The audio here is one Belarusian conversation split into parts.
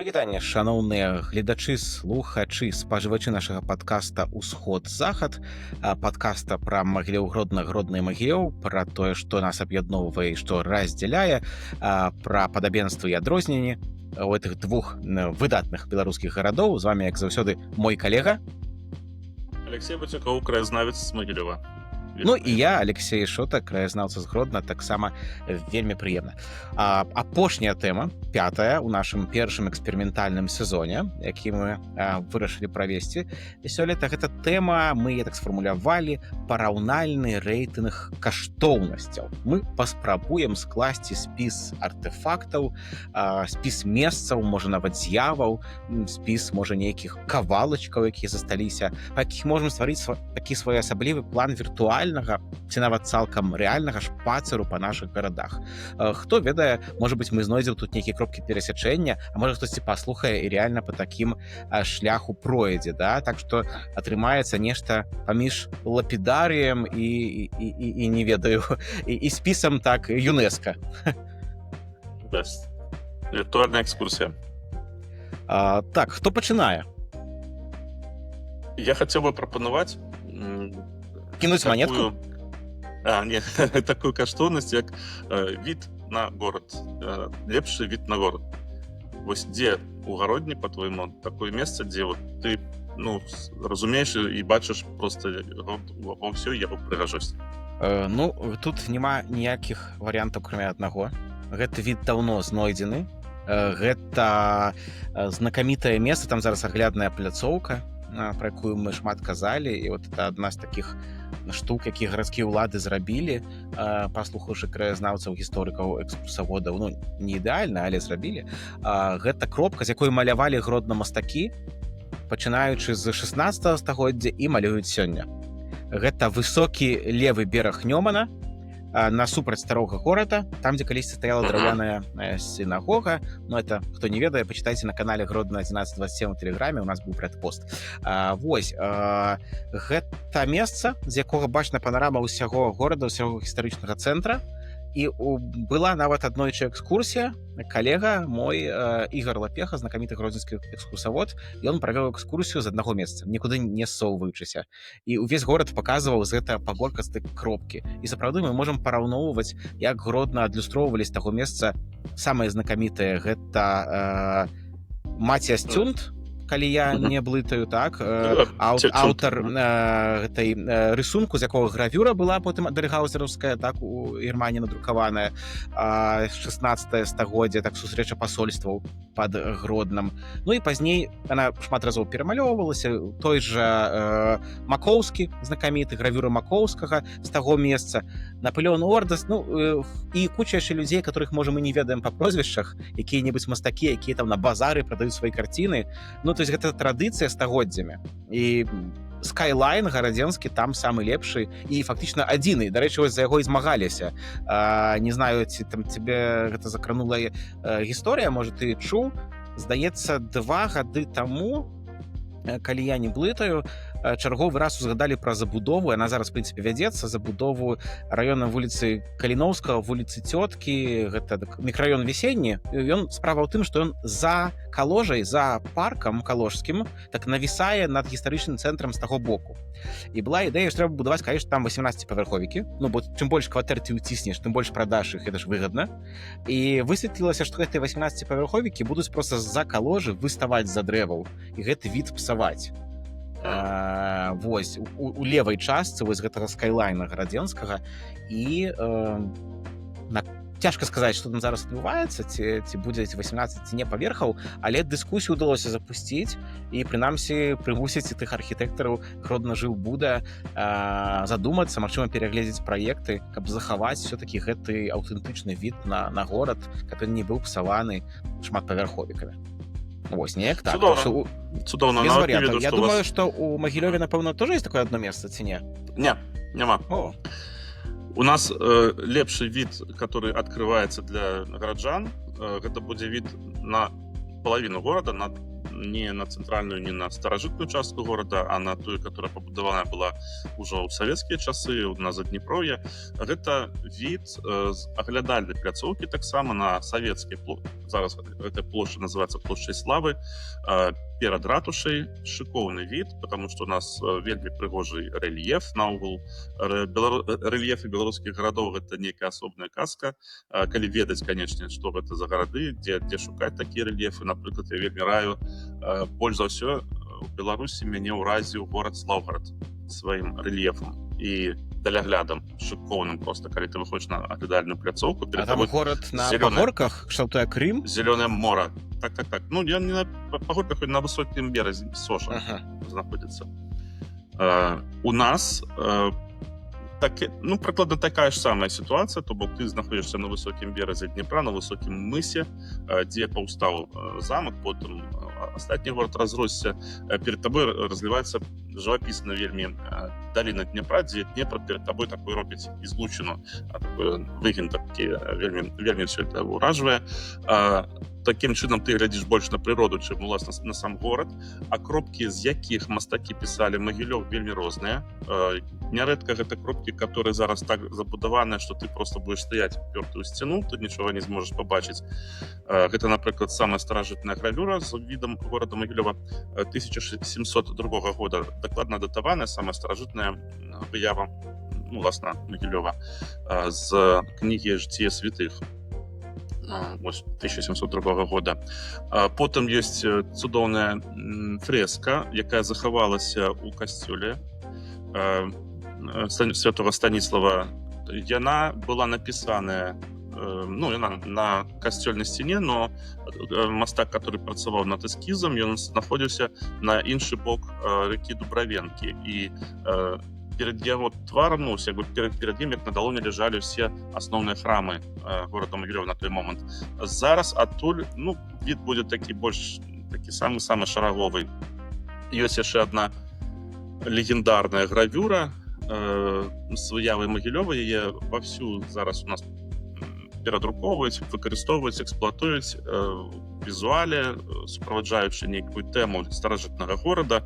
Прывітанне, шаноўныя гледачы, слухачы, спажывачы нашага падкаста «Усход-захад», падкаста пра Магілёў Гродна, Гродна і Магілёў, пра тое, што нас аб'ядноўвае і што раздзяляе, пра падабенствы і адрозненні ў гэтых двух выдатных беларускіх гарадоў. З вами, як заўсёды, мой калега Алексей Бацюкоў, краязнавец з Магілёва. Ну і я, Алексей Шота, краязнаўца з Гродна, таксама вельмі прыемна. Апошняя тэма, пятая ў нашым першым эксперыментальным сезоне, які мы вырашылі правесці сёлета. Гэта тэма, мы так сфармулявалі, параўнальны рэйтынг каштоўнасцяў. Мы паспрабуем скласці спіс артэфактаў, спіс месцаў, можа нават з'яваў, спіс, можа, нейкіх кавалачкаў, якія засталіся, па якіх можам стварыць такі своеасаблівы план віртуальнага ці нават цалкам рэальнага шпацыру па нашых гарадах. Хто ведае, можа быць, мы знойдзем тут нейкія кропкі перасячэння, а можа хтосьці паслухае і рэальна па такім шляху пройдзе, да? Так што атрымаецца нешта паміж лапідарыем і не ведаю, і спісам так ЮНЕСКО. Віртуальная экскурсія. Так, хто пачынае? Я хацеў бы прапанаваць Кінуць манетку? Такую каштоўнасць, як від на горад. Лепшы від на горад. Вось дзе у гародні, па-твойму, такое месца, дзе ты разумееш і бачыш проста ва ўсёй яго прыгажосці. Тут няма ніякіх варыянтаў, акрамя аднаго. Гэты від даўно знойдзены. Гэта знакамітае месца, там зараз аглядная пляцоўка, пра якую мы шмат казалі, і это адна з такіх штук, якія гарадскія ўлады зрабілі, паслухаўшы краязнаўцаў, гісторыкаў, экскурсаводаў. Не ідэальна, але зрабілі. Гэта кропка, з якой малявалі гродна мастакі, пачынаючы з 16 стагоддзя і малююць сёння. Гэта высокі левы бераг Нёмана, насупраць старога горада, там, дзе калісьці стаяла драўляная сінагога. Это, хто не ведае, пачытайце на канале Гродна 1127 у Тэлеграме, у нас быў прэдпост. Вось, гэта месца, з якога бачна панарама ўсяго горада, ўсяго гістарычнага цэнтра. І была нават аднойчы экскурсія. Калега мой, Ігор Лапеха, знакаміты гродзенскі экскурсавод, ён правёў экскурсію з аднаго месца, нікуды не ссоўваючыся. І ўвесь горад паказваў з гэта пагоркастай кропкі. І сапраўды мы можам параўноўваць, як Гродна адлюстроўвалі з таго месца. Самае знакамітае гэта Маціяс Цюнд, калі я не блытаю, так, аўтар гэтай рысунку, з якога гравюра была потым дэрыгаузераўская, так, у Германіі надрукаваная, 16 стагоддзя, так, сустрэча пасольстваў пад Гроднам. І пазней яна шмат разоў перамалёўвалася. Той жа Макоўскі, знакаміты, гравюра Макоўскага з таго месца, Напалеон Ордас, і куча яшчэ людзей, которых, можа, мы не ведаем па прозвішчах, якія-небудзь мастакі, якія там на базары прадаюць свае карціны. То есть гэта традыцыя стагоддзямі. І скайлайн гарадзенскі там самы лепшы і фактычна адзіны. Дарэчы, вось за яго і змагаліся. Не знаю, ці там цябе гэта закранула гісторыя, можа, ты чуў. Здаецца, 2 гады таму, калі я не блытаю, чарговы раз узгадалі пра забудову, яна зараз, в прынцыпе, вядзецца, забудову раёна вуліцы Каліноўскага, вуліцы Цёткі, гэта мікрараён Весенні. Ён, справа ў тым, што ён за каложай, за паркам каложскім, так навісае над гістарычным цэнтрам з таго боку. І была ідэя, што трэба будаваць, конечно, там 18-павярховікі, бо чым больш кватэр ты ўціснеш, тым больш прадаш іх, гэта ж выгадна. І высветлілася, што гэтыя 18-павярховікі будуць проста з-за каложы выставаць за дрэваў і гэты від псаваць. Вось, у левай частцы вось гэтага скайлайна гарадзенскага. І цяжка сказаць, што там зараз адбываецца, ці будзе 18 ці не паверхаў, але дыскусію ўдалося запусціць і, прынамсі, прымусіць тых архітэктараў Гродна жыў Буда задумацца, магчыма, перагледзець праекты, каб захаваць все-таки гэты аўтэнтычны від на горад, каб ён не быў псаваны шматпавярховікамі. Вось, неяк так. Цудоўна. Без варыянтаў. Я думаю, што у Магілёве, напэўна, тоже есть такое одно месца, ці не? Не, няма. У нас лепшы від, который открывается для гараджан, гэта будзе від на палавіну горада, на не на цэнтральную, не на старажытную частку горада, а на тую, которая пабудавана была ўжо ў савецкія часы на Заднепров'е. Гэта від з аглядальнай пляцоўкі таксама на савецкай плошчы. Зараз эта плошча называецца плошчай Славы. Перад ратушай шыкоўны від, потому што у нас вельмі прыгожы рэльеф. Наогул рэльефы беларускіх гарадоў гэта нейкая асобная казка. Калі ведаць, канечне, што гэта за гарады, дзе шукаць такія рэльефы. Напрыклад, я вельмі раю, больш за ўсё у Беларусі мяне ўразіў горад Слаўгарад сваім рэльефам і даляглядам шыкоўным просто, калі ты выходзіш на аглядальную пляцоўку. А там горад на пагорках, кшталтуе Крым? Зелёнае мора. Так. Ну, я не на пагорках, на высокім беразе Соша знаходзіцца. У нас прыкладна такая ж самая сітуацыя, то бок ты знаходзішся на высокім беразе Днепра, на высокім мысе, дзе паўстаў замак, потым астатні горад разросся, перед табой разліваецца жывапісна вельмі даліна Днепра, дзе Днепр перед табой такой робіць излучыну, выгін такі, вельмі все это ўражвае. Такім чынам ты глядзіш больш на прыроду, чым уласна на сам горад, а кропкі, з якіх мастакі пісалі Магілёў, вельмі розныя. Нярэдка гэта кропкі, которые зараз так забудаваныя, што ты просто будзеш стаяць упёрты ў сцяну, тут нічога не зможаш пабачыць. Гэта, напрыклад, самая старажытная гравюра з відам горада Магілёва 1702 года, дакладна датаваная, самая старажытная выява, уласна, Магілёва, з кнігі «Жыццё святых». 1702 года. Потым ёсць цудоўная фрэска, якая захавалася ў касцёле святого Станіслава. Яна была напісаная, яна на касцёльнай сцяне, но мастак, который працаваў над эскізам, ён знаходзіўся на іншы бок рэкі Дубравенкі, і перед яго тварам, перед ім, як на далоні, ляжалі ўсе асноўныя храмы горада Магілёва на той момант. Зараз адтуль, від будзе такі больш, такі самы шараговы. Ёсць яшчэ адна легендарная гравюра з выявай Магілёва, яе вовсю зараз у нас перадрукоўваюць, выкарыстоўваюць, эксплуатуюць візуале, суправаджаючы нейкую тэму старажытнага горада.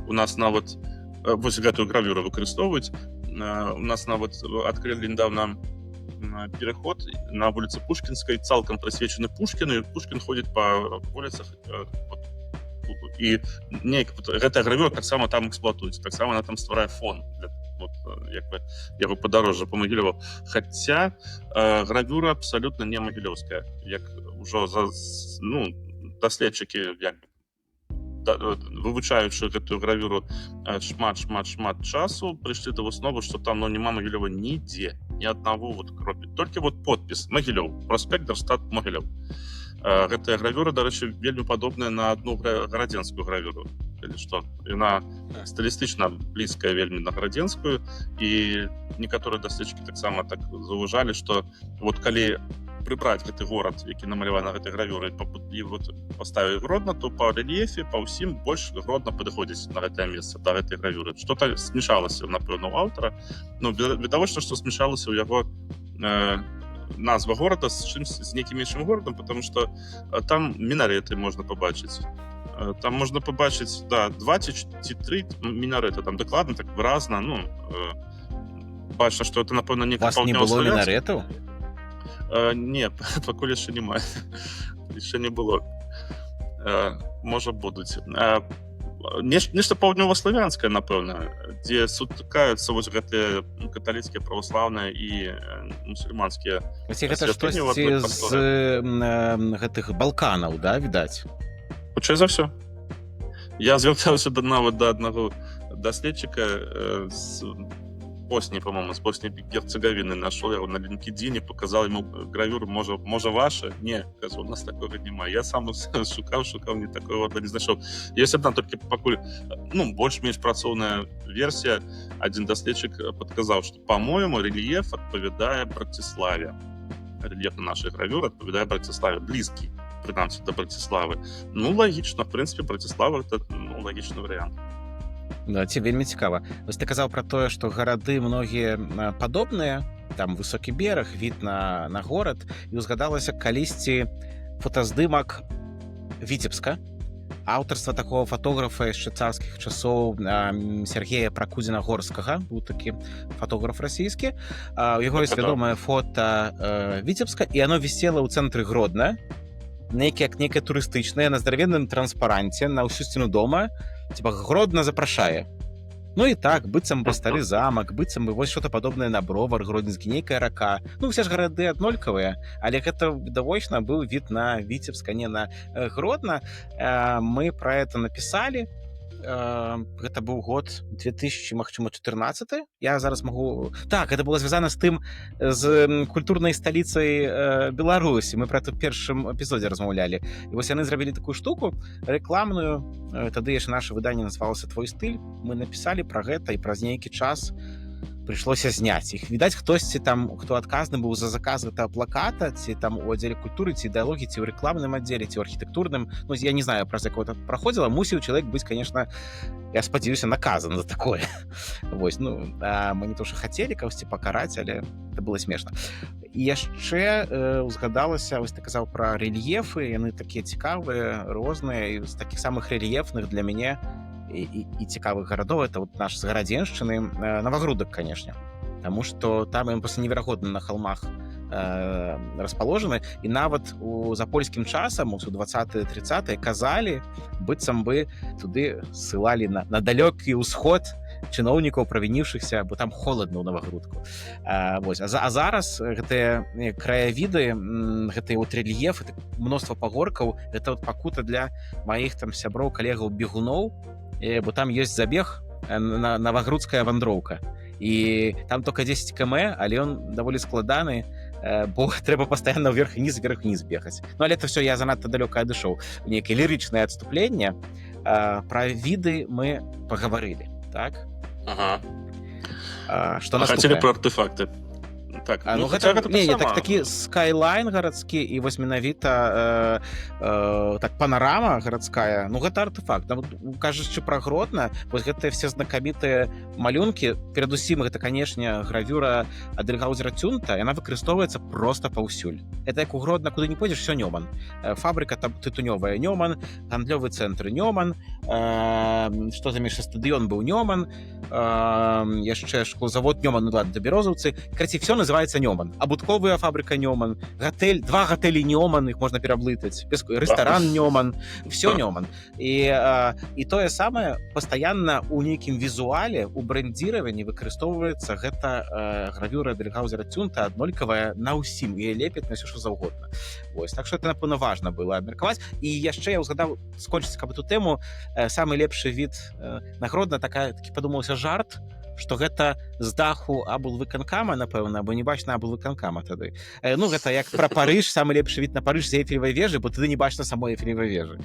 У нас нават вось гэтую гравюру выкарыстоўваюць. У нас нават адкрылі недавно пераход на вуліцы Пушкінскай, цалкам прысвечаны Пушкіну, і Пушкін ходзіць па вуліцах, і гэтая гравюра таксама там эксплуатуецца, таксама она там стварае фон для яго падарожжа па Магілёву. Хаця гравюра абсалютна не магілёўская, як ужо даследчыкі, вывучаючы гэтую гравюру шмат часу, прыйшлі да высновы, што там няма Магілёва нідзе, ні аднаго кропі. Толькі подпіс Магілёў, праспект Дарштат Магілёў. Гэтая гравюра, дарэчы, вельмі падобная на адну гарадзенскую гравюру. Што яна стылістычна блізкая вельмі на гарадзенскую, і некаторыя даследчыкі таксама так заўважалі, што калі прыбраць гэты горад, які намаляваны на гэтай гравюры, і паставіць Гродна, то па рэльефе, па ўсім больш Гродна падыходзіць на гэтае месца, да гэтай гравюры. Што-то смешалася, напэўна, у аўтара. Відавочна, што смешалася ў яго назва горада з нейкім іншым горадам, потому што там мінарэты можна пабачыць. Там можна пабачыць, 2 ці 3 мінарэты, там дакладна, так выразна, бачна, што это, напэўна, нейкая паўднёва-славянская. У вас не было мінарэтаў? Не, пакуль яшчэ няма. Яшчэ не было. Можа, будуць. Нешта паўднёва-славянскае, напэўна, дзе сутыкаюцца вось гэтыя каталіцкія, праваслаўныя і мусульманскія святыні. Гэта штосьці з гэтых Балканаў, да, відаць? Хутчэй за ўсё. Я звяртаўся нават да аднаго даследчыка з Боснии, по-моему, с Боснии Герцеговины. Нашел его на LinkedIn, показал ему гравюру, може ваша? Не, кажу, у нас такого немає. Я сам шукав, не такого не знайшов. Есть одна, только покуль, больш-менш працоўная версия. Один доследчик подказал, что, по-моему, рельеф отповедае Братиславе. Рельеф на нашей гравюры отповедае Братиславе. Близкий, принамсі, до Братиславы. Логично, в принципе, Братислава — это логичный вариант. Да, ці вельмі цікава. Вось ты казаў пра тое, што гарады многія падобныя, там высокі бераг, від на горад, і узгадалася калісьці фотаздымак Віцебска, аўтарства такого фотографа яшчэ царскіх часоў Сергея Пракудзіна-Горскага, быў такі фотограф расійскі. У яго ёсць вядомае фота Віцебска, і оно вісела ў цэнтры Гродна, некае турыстычнае, на здаравенным транспаранце на ўсю сцену дома, типа Гродна запрашае. Ну і так, быццам бы стары замак, быццам бы вось что-то падобнае на Бровар, Гродзенскі, нейкая рака. Ну, все ж гарады аднолькавыя, але гэта відавочна быў від на Віцебск, а не на Гродна. Мы пра это напісалі. Гэта быў год 2014. Я зараз магу... Так, гэта было звязана з тым, з культурнай сталіцай Беларусі. Мы пра это ў першым эпізодзе размаўлялі. І вось яны зрабілі такую штуку рэкламную. Тады яшчэ наше выданне называлася «Твой стыль». Мы напісалі пра гэта, і праз нейкі час прыйшлося зняць іх. Відаць, хтосьці там, хто адказны быў за заказ гэтага плаката, ці там у аддзеле культуры, ці ідэалогіі, ці ў рэкламным аддзеле, ці ў архітэктурным. Ну, я не знаю, праз якого это праходзіла. Мусіў чалавек быць, конечно, я спадзяюся, наказан за такое. Вось, ну, мы не то, што хацелі кагосьці пакараць, але это было смешна. І яшчэ узгадалася, вось ты казаў пра рэльефы, яны такія цікавыя, розныя, і з такіх самых рэльефных для мяне і цікавых гарадоў, это вот наш з Гарадзеншчыны Новагрудак, конечно, потому что там ён просто неверагодна на холмах расположены, і нават за польскім часам, у 20-30 казалі, быццам бы туды ссылалі на далёкі ўсход чыноўнікаў, правініўшыхся, бо там холодна ў Новагрудку. Вось. А зараз гэтыя краявіды, гэтыя вот рэльефы, мноства пагоркаў, гэта вот пакута для маіх там сяброў, калегаў бегуноў, бо там ёсць забег, Новагрудская вандроўка. І там только 10 км, але ён даволі складаны, бо трэба пастаянна вверх-вниз бегаць. Ну, але это все я занадта далёка адышоў. Нейкае лірычнае адступленне. Пра віды мы пагаварылі, так? Ага. Што наступнае? Хацелі пра артефакты. Так, ну, гэта такі скайлайн гарадскі, і вось менавіта так панарама гарадская, ну гэта артефакт. Кажучы пра Гродна, вось гэтыя все знакамітыя малюнкі, перадусім гэта, канешне, гравюра Адельгаузера Тюнта, яна выкарыстоўваецца проста паўсюль. Это як у Гродна, куды не пойдзеш, все Нёман. Фабрыка там тытунёвая Нёман, гандлёвы цэнтр Нёман, што там яшчэ стадыён быў Нёман, яшчэ шклозавод Нёман, ну ладно, да Бярозаўцы. Караці, все называется Нёман. Абутковая фабрика Нёман, гатэль, 2 гатэлі Нёман, их можно пераблытаць, рэстаран Нёман, все Нёман. І тое самае пастаянна ў нейкім візуале, у брэндзіраванні выкарыстоўваецца гэта гравюра Адельгаузера Тюнта аднолькавая на ўсім, і лепіць на ўсё, што заўгодна. Вось, так што это, напэўна, важна было абмеркаваць. І яшчэ я ўзгадаў, скончыць каб эту тэму, самы лепшы від на Гродна, такі падумаўся жарт, што гэта з даху аблвыканкама, напэўна, бо не бачна аблвыканкама тады. Ну, гэта як пра Парыж, самы лепшы від на Парыж з Эйфелевай вежы, бо тады не бачна самой Эйфелевай вежы.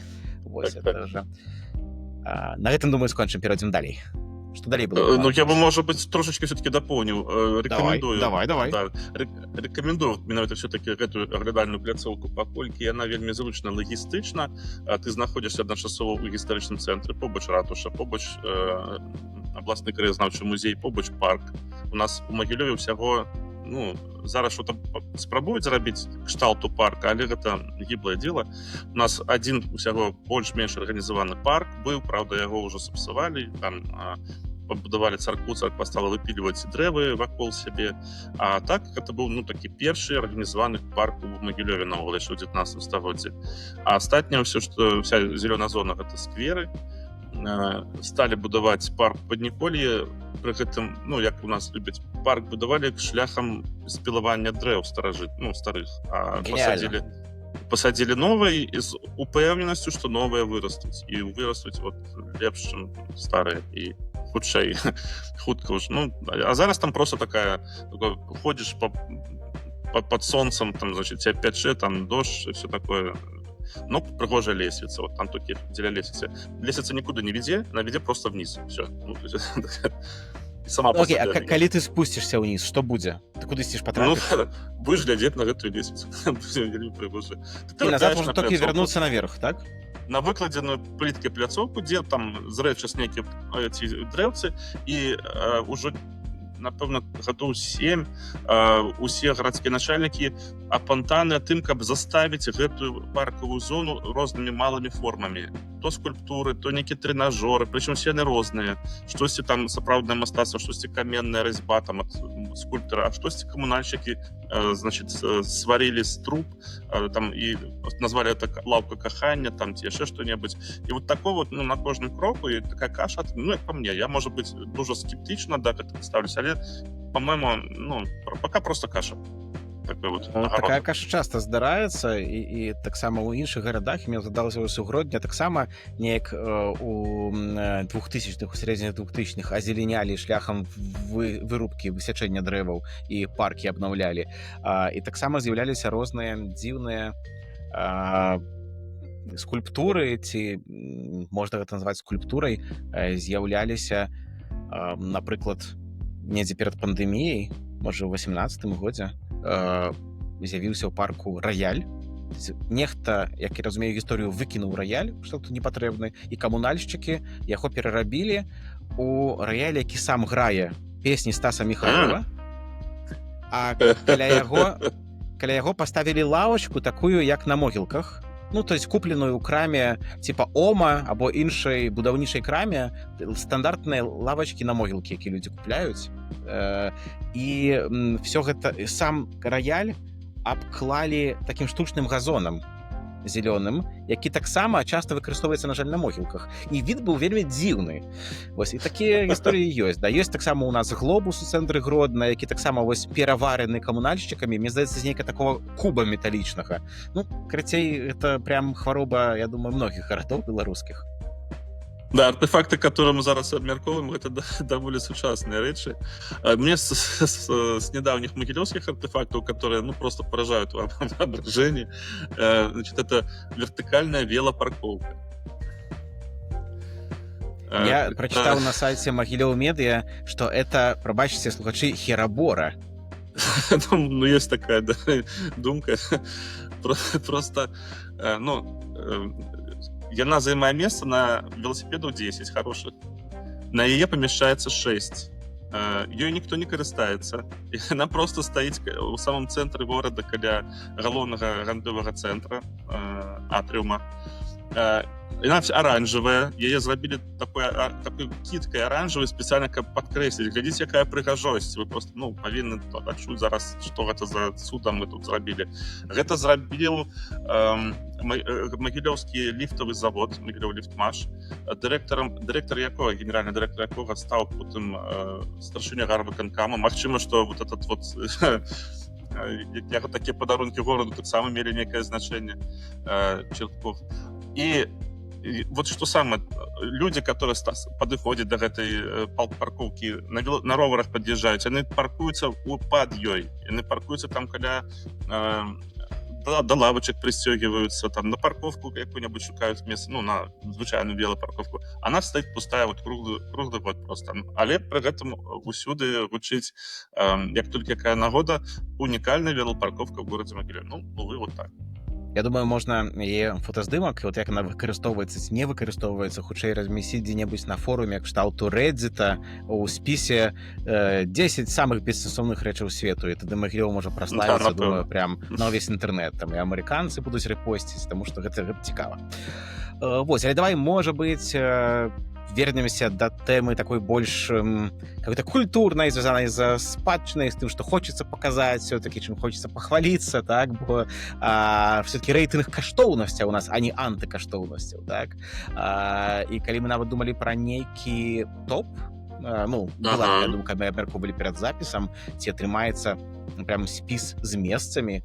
Вось, это уже... На гэтым, думаю, скончым, перайдзем далей. Што далей было? Ну, я бы, может быть, трошечки все-таки дополнил. Рекомендую. Давай. Да, рекомендую менавіта все-таки гэтую аглядальную пляцоўку, паколькі яна вельмі зручна лагістычна. Ты знаходзішся адначасова ў гістарычным цэнтры, побач ратуша, побач абласны краязнаўчы музей, побач парк. У нас у Магілёве ўсяго, ну, зараз что-то спрабуюць зрабіць кшталту парка, але гэта гіблае дзела. У нас адзін усяго больш-менш арганізаваны парк быў, правда, яго ўжо сапсавалі, там пабудавалі царкву, царква стала выпільваць дрэвы вакол сябе. А так гэта быў, ну, такі першы арганізаваны парк у Магілёве наогул яшчэ ў 19 стагоддзі. А астатняе ўсё, што вся зелёная зона, гэта скверы. Сталі будаваць парк Падніколье, пры гэтым, ну, як у нас любяць, парк будавалі шляхам спілавання дрэў старых, а пасадзілі новыя з упэўненасцю, што новыя вырастуць, і вырастуць вот лепш, чым старыя, і хутчэй, хутка ўжо. Ну, а зараз там просто такая, ходзіш под сонцам, там, значит, тебя пячэ, там дождь, и все такое. Но пригожая лестница, вот там только для лестницы. Лестница никуда не веде, она веде просто вниз. Все. Ну, сама окей, а калі ты спусцішся ўніз, што будзе? Ты куды сціш патрапіш? Ну, будешь глядзець на гэтую лестницу. І назад можна толькі вярнуцца наверх, так? На выкладзеную пліткай пляцоўку, дзе там зрэчаць нейкія ці дрэўцы, і ўжо напэўна, гадоў 7 усе гарадскія начальнікі апантаны тым, каб заставіць гэтую паркавую зону рознымі малымі формамі. То скульптуры, то нейкія трэнажоры, прычым все яны розныя. Штосьці там сапраўднае мастацтва, штосьці каменная разьба там ад скульптара, а штосьці камунальшчыкі значит, сварілі з труб, там і назвалі это лаўка кахання, там ці яшчэ што-небудзь. І вот такого вот, ну, на кожным кроку і такая каша, ну, як па мне, я, можа быць, дуже скептычна да гэтага ставлюсь, але, па-мойму, ну, пока просто каша. Вот, такая каша часта здараецца і таксама ў іншых гарадах. Мне задалася вось у Гродні таксама неяк у 2000-х, у сярэдзіне 2000-х азелянялі шляхам вырубкі, высячэння дрэваў і паркі абнаўлялі. І таксама з'яўляліся розныя дзіўныя скульптуры, ці можна гэта назваць скульптурай, з'яўляліся, напрыклад, недзе перад пандэміяй, можа, у 18-м годзе, з'явіўся ў парку раяль. Нехта, як я разумею гісторыю, выкінуў раяль, што тут непатрэбны, і камунальшчыкі яго перарабілі у раяль, які сам грае песні Стаса Михайлова, а каля яго паставілі лавачку такую, як на могілках. Ну, то есть купленую ў краме типа Ома або іншай будаўнічай краме, стандартныя лавачкі на могілкі, які людзі купляюць. І все гэта, сам раяль абклалі такім штучным газонам зялёным, які таксама часта выкарыстоўваецца, на жаль, на могілках. І від быў вельмі дзіўны. Вось, і такія гісторыі ёсць. Да, ёсць таксама у нас глобус у цэнтры Гродна, які таксама вось пераварены камунальшчыкамі, мне здаецца, з нейка такого куба металічнага. Ну, карацей, это прям хвароба, я думаю, многіх гарадоў беларускіх. Да, артефакты, которые мы зараз абмяркоўваем, это даволі сучасныя рэчы. Мне с недавних могилевских артефактов, которые, ну, просто поражают воображение, значит, это вертикальная велопарковка. Я прочитал на сайте Могилёв Медиа, что это, пробачьте, слухачи, херабора. Ну, есть такая, да, думка. Просто, ну, яна займае месца на велосипедаў 10 хорошых. На яе памяшчаецца 6. Ёй ніхто не карыстаецца. Яна просто стаіць у самом цэнтры горада каля галоўнага гандлёвага цэнтра атрыума. Яна оранжевая, яе зрабілі такой кіткай оранжевай спецыяльна, каб падкрэсліць. Глядзіце, якая прыгажосць. Вы просто, ну, павінны адчуць зараз, што гэта за цудам мы тут зрабілі. Гэта зрабіў Могилёўскі ліфтавы завод, Могилёў ліфтмаш, дырэктар якога, генеральны дырэктар якога стаў потым старшыня гарвыканкама. Магчыма, што вот этот вот такія падарункі гораду таксама мелі нейкае значэнне. Чертков. И вот что самое, люди, которые подыходят до этой парковки, на роверах подъезжают, они паркуются под ёй, они паркуются там, когда до лавочек пристегиваются, там на парковку какую-нибудь шукают место, ну, на звычайную велопарковку. Она стоит пустая, вот круглый год просто. Але при этом усюды гучыць, як толькі якая нагода, уникальная велопарковка в городе Могилев. Ну, увы, вот так. Я думаю, можна яе фотаздымак, от як яна выкарыстоўваецца ці не выкарыстоўваецца, хутчэй размясціць дзе-небудзь на форуме кшталту Рэддзіта у спісе 10 самых бессэнсоўных рэчаў свету. І тады Магілёў можа праславіцца, думаю, прям на увесь інтэрнэт. Там і амерыканцы будуць рэпосціць, таму што гэта цікава. Вось, але давай, можа быць, вернемся да тэмы такой больш какой-то культурнай, звязанай за спадчынай, з тым, што хочацца паказаць, все-таки чым хочацца пахваліцца, так, бо все-таки рэйтынг каштоўнасцяў у нас, а не антыкаштоўнасцяў, так. І калі мы нават думалі пра нейкі топ, ну, была, я думаю, калі мы абмяркоўвалі перад запісам, ці атрымаецца прям спіс з месцамі,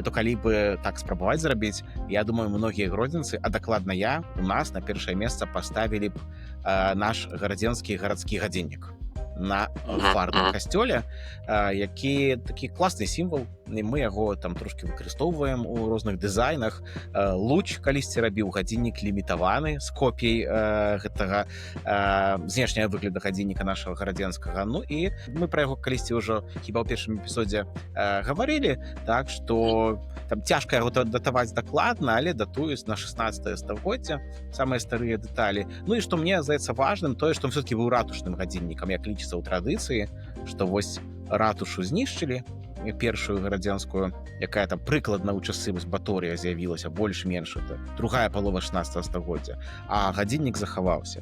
то калі бы так спрабаваць зрабіць, я думаю, многія гродзенцы, а дакладна я, у нас на першае месца паставілі б наш гарадзенскі гарадскі гадзіннік на фарным касцёле, які такі класны сімвал і мы яго там трошки выкарыстоўваем у розных дызайнах. Луч калісьці рабіў гадзіннік лімітаваны з копій гэтага знешняга выгляду гадзінніка нашага гарадзенскага. Ну і мы пра яго калісьці ўжо хіба ў першым эпізодзе гаварылі, так што там цяжка яго датаваць дакладна, але датуюць на 16 стагоддзя самыя старыя дэталі. Ну і што мне здаецца важным, тое, што все-таки быў ратушным гадзіннікам, як лічыцца ў традыцыі, што вось ратушу знішчылі, першую гарадзенскую, якая там прыкладна ў часы Баторыя з'явілася, больш-менш это другая палова 16 стагоддзя, а гадзіннік захаваўся.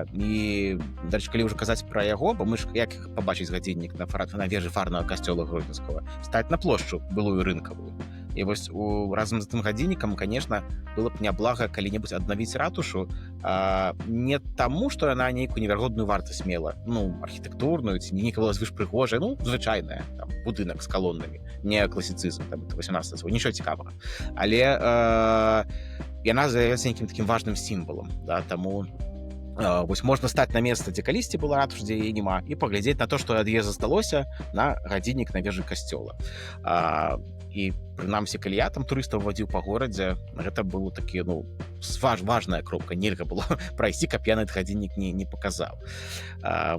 І дальше, калі ўжо казаць пра яго, бо мы ж як пабачыць гадзіннік на вежы фарнага касцёла Гродзенскага? Стаць на плошчу былую рынкавую. І вось разам з тым гадзіннікам, конечно, было б няблага калі-небудзь аднавіць ратушу, не таму, што яна нейкую неверагодную вартасць мела, ну, архітэктурную, ці нейкая была звышпрыгожая, ну, звычайная, там, будынак з калонамі, не класіцызм, там, 18 стагоддзя, нічого цікавага. Але яна з'яўляецца нейкім такім важным сімвалам, да, таму вось можна стаць на месца, дзе калісьці была ратуша, дзе яе няма, і паглядзець на то, што ад яе засталося, на гадзіннік на вежы касцёла. І прынамсі, калі я там турыстаў вадзіў па горадзе, гэта было такі, ну, важная кропка, нельга было прайсці, каб я на этот гадзіннік не паказаў.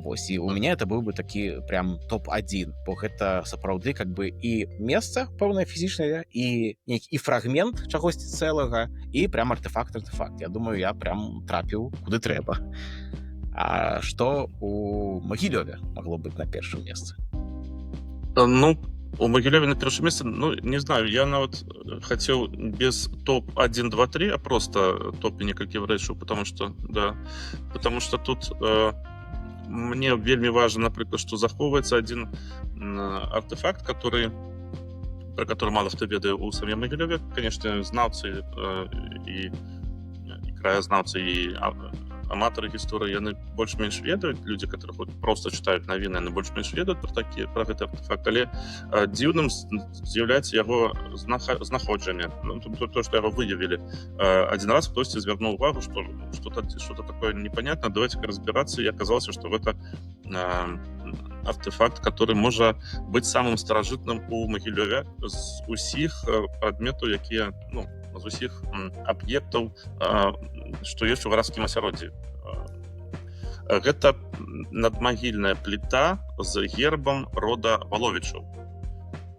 Вось, і у мяне это быў бы такі прям топ-1, бо гэта сапраўды как бы і месца пэўнае фізічнае, і фрагмент чагосьці цэлага, і прям артефакт. Я думаю, я прям трапіў куды трэба. А што у Магілёве магло быць на першым месцы? Ну, у Могилеве на першем месте, ну, не знаю, я нават хотел без топ-1, 2, 3, а просто топ некалькі рэчаў, потому что тут мне вельмі важно, напрыклад, что захоўваецца один артефакт, про который мало хто ведае у самім Могилеве. Конечно, знаўцы і краязнаўцы і аматары гісторыі, яны больш-менш ведаюць, людзі, которые просто читаюць навіны, яны больш-менш ведаюць про гэты артефакт, але дзіўным з'яўляецца яго знаходжанне, ну, то, што яго выявілі. Один раз хтосьці звярнуў увагу, что что-то такое непонятно, давайте-ка разбираться, і аказалася, что гэта артефакт, который можа быць самым старажытным у Могилёве з усіх прадметаў, якія, ну, з усіх аб'ектаў, што ёсць у гарадскім асяроддзі. Гэта надмагільная пліта з гербам рода Валовічаў.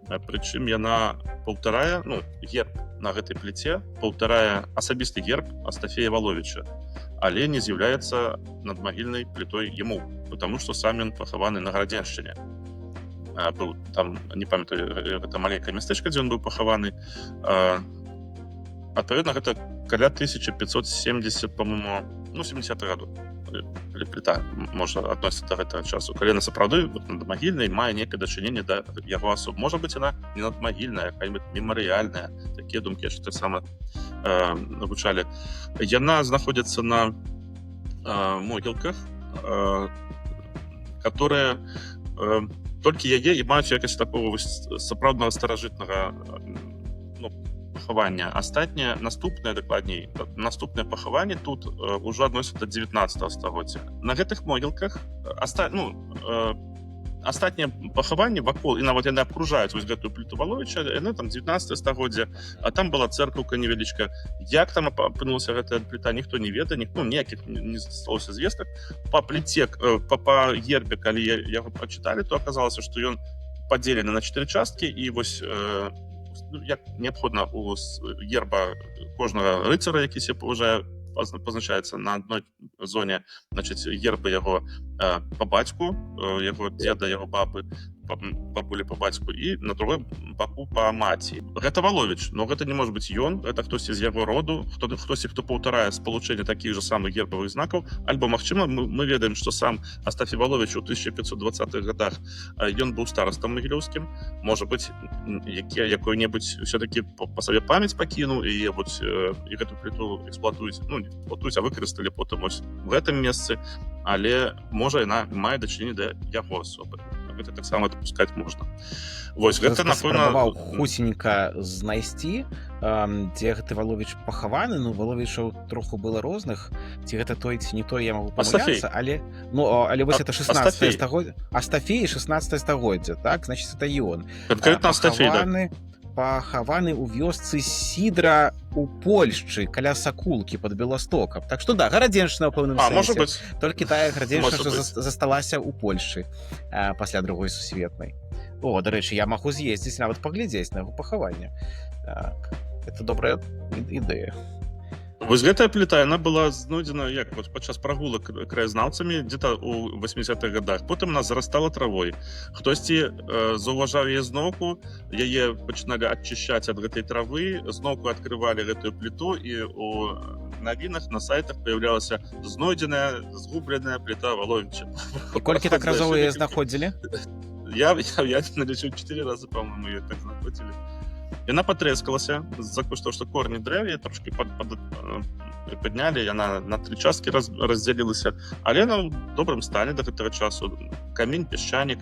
Прычым яна паўтарае, ну, герб на гэтай пліце паўтарае асабісты герб Астафея Валовіча, але не з'яўляецца надмагільнай плітой яму, потому што сам ён пахаваны на Гарадзеншчыне. Быў там, не памятаю, гэта маленькае мястэчка, дзе ён быў пахаваны. Адпаведна, гэта каля 1570, по-моему, ну, 70-х гадоў. Калі пліта можа адносіцца да гэтага часу. Калі яна сапраўды надмагільная, мае нейкае дачыненне да яго асоб. Можа быць, яна не надмагільная, якая-небудзь мемарыяльная. Такія думкі яшчэ таксама навучалі. Яна знаходзіцца на могілках, которые толькі яе і маюць якасць такого сапраўднага старажытнага, ну, пахавання. Астатнія, наступныя, дакладней, наступнае пахаванне тут ўжо адносіцца да 19 стагоддзя. На гэтых могілках астатнія пахаванні вакол, і нават яны абкружаюць вось гэтую пліту Валовіча, яны там 19 стагоддзя, а там была цэркаўка невялічка. Як там апынулася гэтая пліта, ніхто не ведае, ніякіх не засталося звестак. Па пліце, па гербе, калі яго прачыталі, то аказалася, што ён падзелены на 4 часткі, і вось як неабходна у герба кожнага рыцара, які себе паважае, пазначаецца на адной зоне, значыць, гербы яго па бацьку, яго дзеда, яго бабулі па бацьку, і на другой баку па маці. Гэта Валовіч, но гэта не можа быць ён, гэта хтосьці з яго роду, хтосьці, хто паўтарае спалучэнне такіх же самых гербавых знакаў, альбо, магчыма, мы ведаем, што сам Астафій Валовіч у 1520-х годах ён быў старастам магілёўскім, можа быць, якой-небудзь все-таки па сабе памяць пакінуў, і гэту пліту эксплуатуюць, ну, не эксплуатуюць, а выкарысталі потым ось у гэтым месцы, але, можа, яна мае дачыненне да яго асобы. гэта таксама дапускаць можна. Вось гэта спрабаваў напэўна хутенька знайсці, дзе гэты Валовіч пахаваны. Ну, Валовічаў троху было розных, ці гэта той, ці не той, я магу Астафей. памыляцца, але вось это 16 Астафей. стагоддзе. Астафей 16 стагоддзя, так, значит, это ён. Канкрэтна Астафей, так. Пахаваны ў вёсцы Сідра у Польшчы, каля Сакулкі пад Беластокам. Так што да, гарадзеншчына ў пэўным Можа сэнсе. быць. Толькі тая гарадзеншчына, Можа што быць. засталася ў Польшчы пасля другой сусветнай. О, дарэчы, я магу з'ездзіць, нават паглядзець на яго пахаванне. Так, это добрая ідэя. Вось гэтая пліта, яна была знойдзена як вот падчас прагулак краязнаўцамі дзе-то ў 80-х годах. Потым она зарастала травой. Хтосьці заўважаў яе зноўку, яе пачыналі ачышчаць ад гэтай травы, зноўку адкрывалі гэтую пліту, і у навінах на сайтах паяўлялася знойдзеная, згубленая пліта Валовіча. І колькі так разоў яе знаходзілі? Я налічыў 4 разы, па-моему, яе так знаходзілі. Яна патрэскалася з-за того, што корні дрэў трошкі прыпаднялі, яна на 3 часткі раздзялілася, але яна ў добрым стане да гэтага часу. Камень, пясчанік.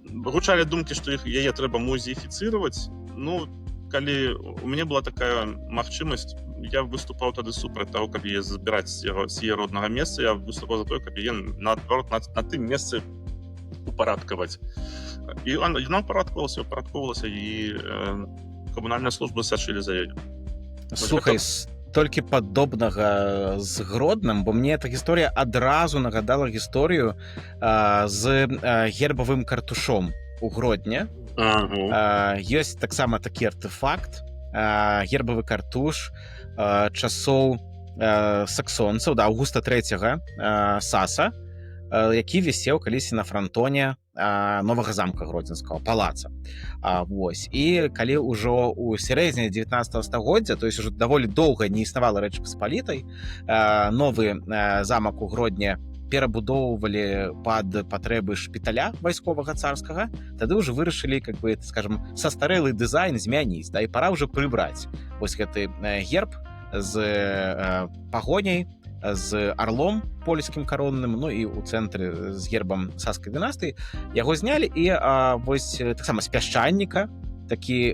Гучалі думкі, што яе трэба музеіфіцыраваць. Ну, калі у мяне была такая магчымасць, я выступаў тады супраць таго, каб яе забіраць з яе роднага месца. Я выступаў за тое, каб яе наадварот на тым месцы упарадкаваць. І яна упарадкоўвалася, і камунальныя службы сачылі за ёй. Слухай, толькі падобнага з Гродным, бо мне эта гісторыя адразу нагадала гісторыю з гербавым картушом у Гродні. Ёсць таксама такі артефакт, гербавы картуш часоў саксонцаў, Аўгуста III Саса, які вісеў калісьці на франтоне новага замка гродзенскага, палаца. Вось. І калі ўжо ў сярэдзіне 19 стагоддзя, то есть уже даволі доўга не існавала Рэч Паспалітай, новы замак у Гродні перабудоўвалі пад патрэбы шпіталя вайсковага царскага, тады ўжо вырашылі, как бы, скажем, састарэлы дызайн змяніць, да, і пора ўжо прыбраць вось гэты герб з пагоняй, з арлом польскім каронным, ну і ў цэнтры з гербам саскай дынастыі. Яго знялі, і вось таксама з пясчаніка, такі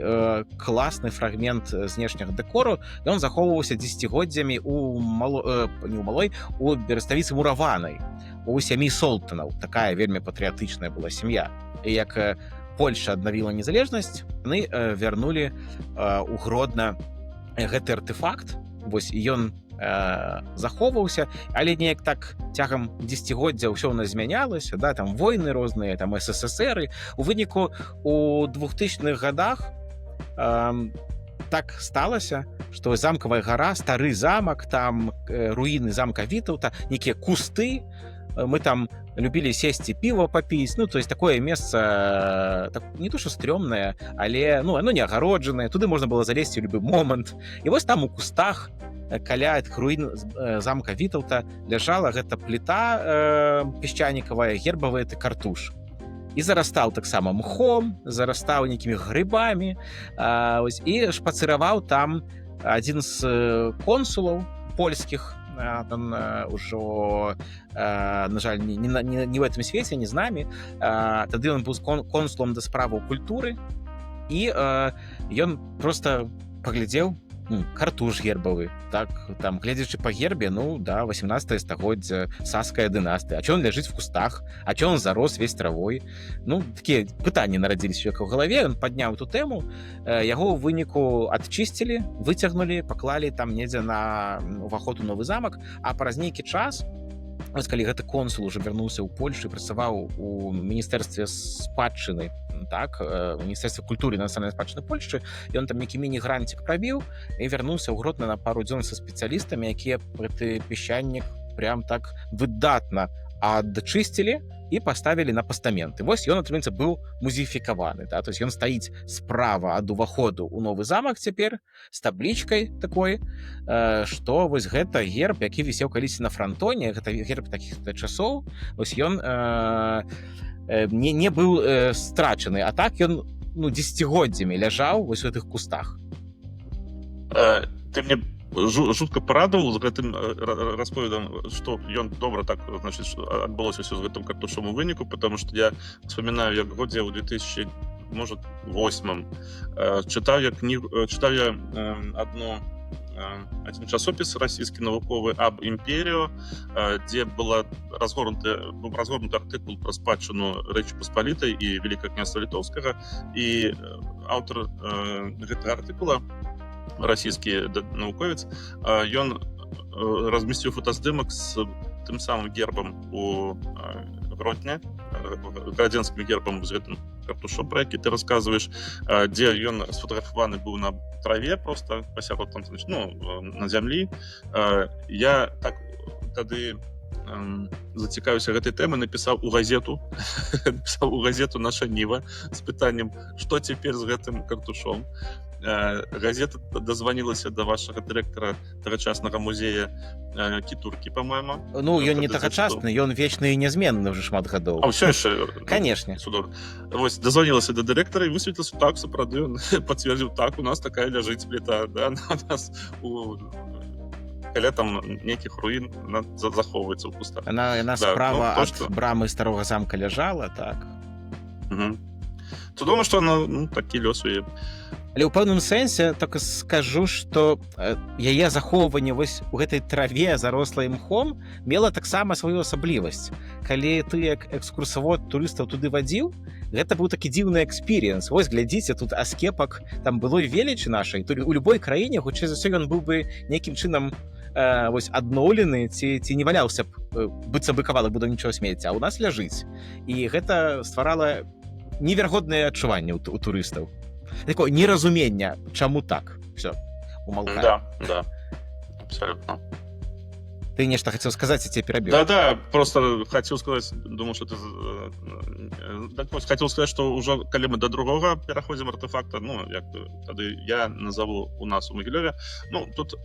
класны фрагмент знешняга дэкору, ён захоўваўся дзесяцігоддзямі у бераставіцы мураванай, у сям'і Солтанаў. Такая вельмі патрыятычная была сям'я. І як Польша аднавіла незалежнасць, яны вярнулі ў Гродна гэты артефакт. Вось, і ён захоўваўся, але неяк так цягам дзесяцігоддзя ўсё ў нас змянялася, да, там войны розныя, там СССР. У выніку у 2000-х годах так сталася, што замкавая гара, стары замак, там руіны замка Вітаўта, нейкія кусты, мы там любілі сесці піва папіць, ну, то есть такое месца не то што стрёмнае, але оно не агароджанае, туды можна было залезці ў любы момант. І вось там у кустах каля руін замка Вітаўта ляжала гэта пліта песчанікавая, гербавы гэты картуш. І зарастаў таксама мхом, зарастаў нейкімі грыбамі, і шпацыраваў там адзін з консулаў польскіх, там ўжо, на жаль, не в этом свеце, не з намі. Тады ён быў консулам да справаў культуры, і ён проста паглядзеў, картуш гербавы, так, там, гледзячы па гербе, 18 стагоддзя, саская дынастыя. А чё он ляжыць в кустах? А чё он зарос весь травой? Такія пытанні нарадзіліся ў галаве, ён падняў эту тэму, яго ў выніку адчысцілі, выцягнулі, паклалі там недзе на уваход у новы замак, а праз нейкі час, вось калі гэты консул уже вярнуўся ў Польшу і працаваў у міністэрстве спадчыны, так, міністэрстве культуры і нацыянальнай спадчыны Польшчы, ён там нейкі міні-гранцік прабіў і вярнуўся ў Гродна на пару дзён са спецыялістамі, якія гэты песчанік прям так выдатна адчысцілі і паставілі на пастаменты. Вось ён, атрымаецца, быў музеіфікаваны, да? То есть ён стаіць справа ад уваходу ў новы замак цяпер з таблічкай такой, што вось гэта герб, які вісеў калісьці на франтоне, гэта герб такіх часоў, вось ён не быў страчаны, а так ён дзесяцігоддзямі ляжаў вось у гэтых кустах. Ты мне жутка парадаваў з гэтым расповедам, што ён добра так, значит, адбылося ўсё з гэтым картушом у выніку, потому что я вспоминаю, як годзе ў 2008 чытаў я один часопіс расійскі навуковы аб імперію, дзе быў разгорнуты артыкул пра спадчыну Рэчы Паспалітай і Вялікага княства Літоўскага, і аўтар гэтага артыкула, расійскі навуковец, ён размясціў фотаздымак з тым самым гербам у Гродні, градзенскім гербам з гэтым картушом, про які ты расказваеш, дзе ён сфотаграфаваны быў на траве, просто пасярод там, на зямлі. Я так тады зацікавіўся гэтай тэмы, напісаў у газету «Наша Ніва» з пытаннем, што цяпер з гэтым картушом. Газета дазванілася да вашага дырэктара тагачаснага музея Кітуркі, па-мойму. Ну, ён не тагачасны, ён вечны і нязменны ўжо шмат гадоў. А ўсё яшчэ? Канешне. Цудоўна. Вось, дазванілася да дырэктара і высветлілася, так, сапраўды, ён пацвердзіў, так, у нас такая ляжыць пліта, да, у нас каля там нейкіх руін захоўваецца ў кустах. Яна справа ад брамы старога замка ляжала, так. Цудоўна, што такі лёс у яе. Але ў пэўным сэнсе так скажу, што яе захоўванне вось у гэтай траве, зарослай мхом, мела таксама сваю асаблівасць. Калі ты як экскурсавод турыстаў туды вадзіў, гэта быў такі дзіўны экспірыенс. Вось, глядзіце, тут аскепак там былой велічы нашай. У любой краіне, хутчэй за ўсё, ён быў бы нейкім чынам адноўлены ці не валяўся б, быццам бы кавалак будаўнічага смецця, а ў нас ляжыць. І гэта стварала неверагоднае адчуванне ў турыстаў. Такое неразумення, чаму так. Все, умолкаю. Да, абсолютно. Ты нечто хотел сказать, я тебя перебил. Да, просто хотел сказать, думаю, что ты... Хотел сказать, что уже, коли мы до другого переходим артефакта, тогда я назову у нас у Могилеве, тут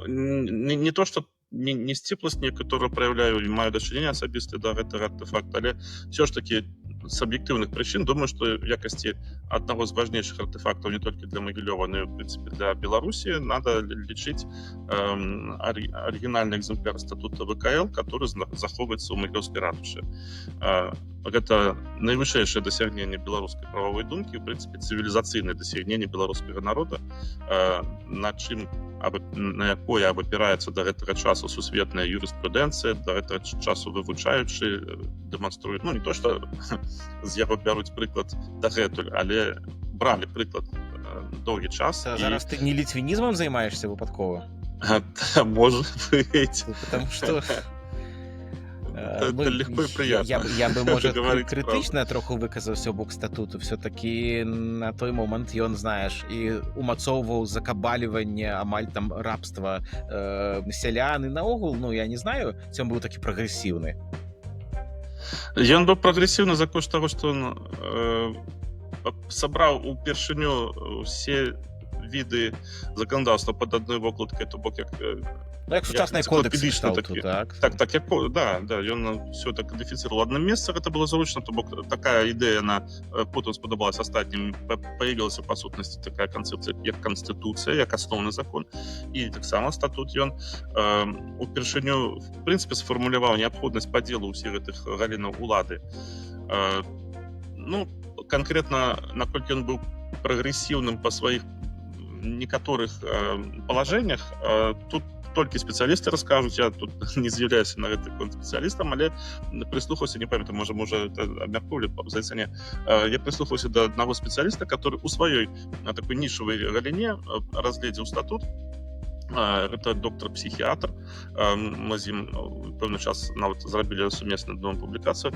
не то, что не сціпласць некаторую праяўляю і маю дачыненне асабіста да гэтага артефакта, але все ж таки з аб'ектыўных прычын думаю, што в якасці аднаго з важнейшых артефактаў не толькі для Могилёва, но і в прынцыпе для Беларусі надо лічыць арыгінальны экземпляр статута ВКЛ, который захоўваецца ў Могилёўскай ратушы. Гэта найвышэйшае дасягненне беларускай прававой думкі, в прынцыпе цывілізацыйнае дасягненне беларускага народа, на якое абапіраецца да гэтага часу сусветная юрыспрудэнцыя, да гэтага часу вывучаючы дэманструюць, не то што з яго бяруць прыклад дагэтуль, але бралі прыклад доўгі час. Зараз ты не літвінізмам займаешься выпадкова? Может быть. Потому что... Это легко и приятно. Я бы, может, критично троху выказаўся ў бок статуту. Все-таки на той момант ён, знаеш, і умацоўваў закабаліванне амаль там рабства сялян і наогул, я не знаю, ці ён быў такі прагрэсіўны. Ён быў прагрэсіўны за кошт таго, што ён сабраў упершыню ўсе віды заканадаўства пад адной вокладкай, то бок як сучасны кодекс чытаў тут, так? Так, ён все так кодифицировал в одном месте, это было зручно, то бок такая ідэя, она потым спадабалась астатнім, появілася па сутнасці такая канцэпцыя, як канстытуцыя, як асноўны закон, і таксама статут ён упершыню, в прынцыпе, сфармуляваў неабходнасць падзелу ўсіх гэтых галінаў улады. Конкретна, наколькі ён быў прагрэсіўным па сваіх некаторых палажэннях, тут толькі спецыялісты раскажуць, я тут не з'яўляюся на гэты конт спецыялістам, але прыслухаўся, не памятаю, можа это абмяркоўвалі па зайцане, я прыслухаўся да аднаго спецыяліста, который у сваёй такой нішавай галіне разгледзеў статут. Это доктор-псіхіатр, мы з ім пэўны час нават зрабілі сумесную адну публікацыю.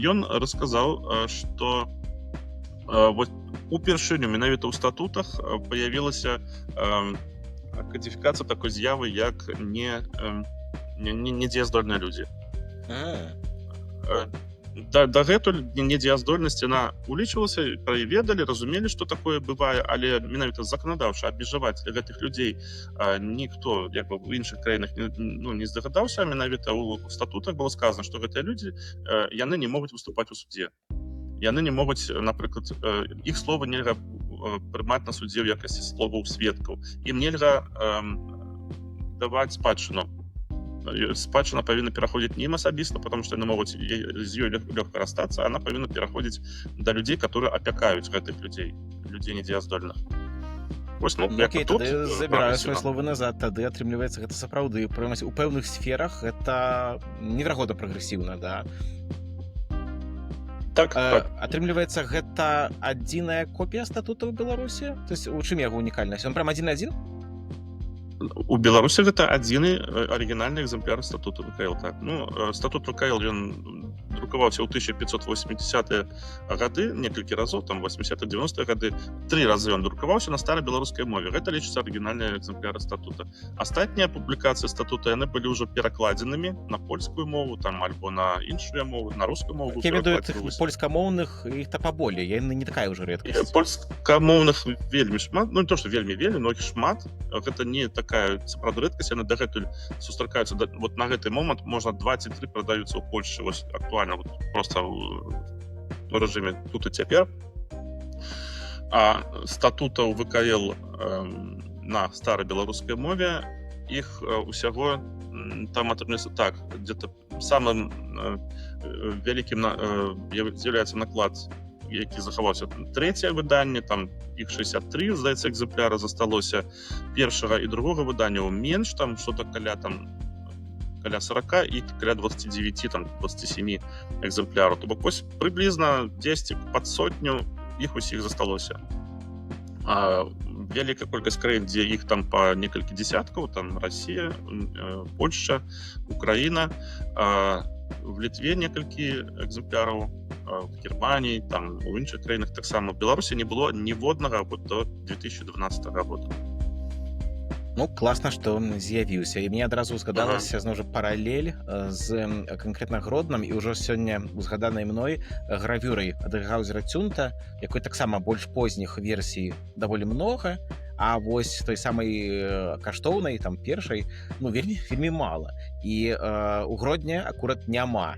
Ён расказаў, што упершыню менавіта ў статутах паявілася кодификация такой з'явы, як недзеяздольныя людзі. Дагэтуль недзеяздольнасць яна улічвалася, ведалі, разумелі, што такое бывае, але менавіта заканадаўча абмежаваць гэтых людзей ніхто в іншых краінах не здагадаўся, а менавіта ў статутах было сказано, што гэтыя людзі яны не могуць выступаць у судзе. Яны не могуць, напрыклад, іх слова нельга прымаць на судзе ў якасці словаў сведкаў. Ім нельга даваць спадчыну. Спадчына павінна пераходзіць не ім асабіста, потому што яны могуць з ёй лёгка расстацца, она павінна пераходзіць да людзей, которые апякаюць гэтых людзей недзеяздольных. Вось, ну, Окей, тады забіраю свае словы назад, тады атрымліваецца гэта сапраўды у пэўных сферах гэта неверагодна прагрэсіўна, да. Так. Атрымліваецца, гэта адзіная копія статута ў Беларусі? То есть у чым яго унікальнасць? Он прям адзін-адзін? У Беларусі гэта адзіны арыгінальны экземпляр статуту ВКЛ. Так. Ну, статут ВКЛ ён друкаваўся ў 1580-е гады, некалькі разоў, там 80-90-е гады, 3 разы ён друкаваўся на старай беларускай мове. Гэта лічыцца арыгінальныя экземпляры статута. Астатнія публікацыі статута яны былі ўжо перакладзенымі на польскую мову, там альбо на іншыя мовы, на рускую мову. Я ведаю, польскамоўных іх-то паболей, яны не такая ўжо рэдкасць. Польскамоўных вельмі шмат, ну не то, што вельмі, но іх шмат. Гэта не такая сапраўды рэдкасць, яны дагэтуль сустракаюцца. Вот на гэты момант можна 2 ці 3 прадаюцца ў Польшчы, вось актуальна, вот, просто в рэжыме тут і цяпер. А статутаў ВКЛ на старай беларускай мове іх усяго там атрымліваецца так, где-то самым вялікім з'яўляецца наклад, які захаваўся, 3-е выданне, там іх 63, здаецца, экземпляра засталося, першага і другога выданняў менш, там что-то каля 40 і каля 29, там 27 экземпляраў. То бок вось прыблізна 10 пад сотню іх усіх засталося. Вялікая колькасць краін, дзе іх там па некалькі дзесяткаў, там Расія, Польшча, Украіна, в Літве некалькі экземпляраў, в Германії, там у іншых краінах таксама. В Беларусі не было ніводнага до 2012 года. Ну, класна, што з'явіўся. І мне адразу згадалася зноў жа паралель з канкрэтна Гродным і ўжо сёння узгаданай мной гравюрай ад Гаузера Цюнта, якой таксама больш позніх версій даволі многа, а вось той самай каштоўнай, там першай, ну, вельмі мала. І у Гродні акурат няма